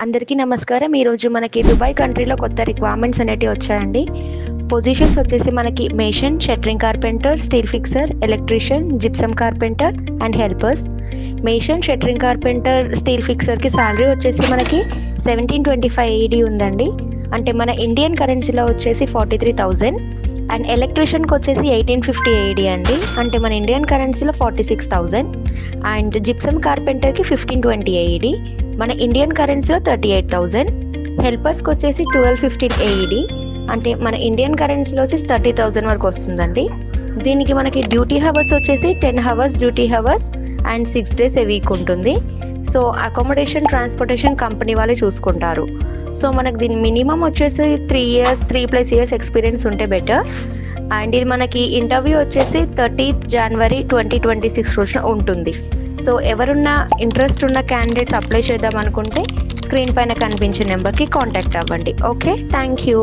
అందరికీ నమస్కారం. ఈరోజు మనకి దుబాయ్ కంట్రీలో కొత్త రిక్వైర్మెంట్స్ అనేటివి వచ్చాయండి. పొజిషన్స్ వచ్చేసి మనకి mason, shuttering carpenter, steel fixer, electrician, gypsum carpenter and helpers. Mason, shuttering carpenter, steel ఫిక్సర్కి శాలరీ వచ్చేసి మనకి 1725 AED ఉందండి. అంటే మన ఇండియన్ కరెన్సీలో వచ్చేసి 43,000. అండ్ ఎలక్ట్రీషియన్కి వచ్చేసి 1850 AED అండి. అంటే మన ఇండియన్ కరెన్సీలో 46,000. అండ్ జిప్సమ్ కార్పెంటర్కి 1520 AED, మన ఇండియన్ కరెన్సీలో 38,000. హెల్పర్స్కి వచ్చేసి 1215 AED, అంటే మన ఇండియన్ కరెన్సీలో వచ్చేసి 30,000 వరకు వస్తుందండి. దీనికి మనకి డ్యూటీ హవర్స్ వచ్చేసి 10 hours duty hours and 6 days a week ఉంటుంది. సో అకామిడేషన్, ట్రాన్స్పోర్టేషన్ కంపెనీ వాళ్ళు చూసుకుంటారు. సో మనకు దీని మినిమం వచ్చేసి 3+ years ఎక్స్పీరియన్స్ ఉంటే బెటర్. అండ్ ఇది మనకి ఇంటర్వ్యూ వచ్చేసి 30th January 2026 రోజున ఉంటుంది. సో ఎవరున్నా ఇంట్రెస్ట్ ఉన్న క్యాండిడేట్స్ అప్లై చేద్దాం అనుకుంటే స్క్రీన్ పైన కనిపించే నెంబర్కి కాంటాక్ట్ అవ్వండి. Okay, thank you.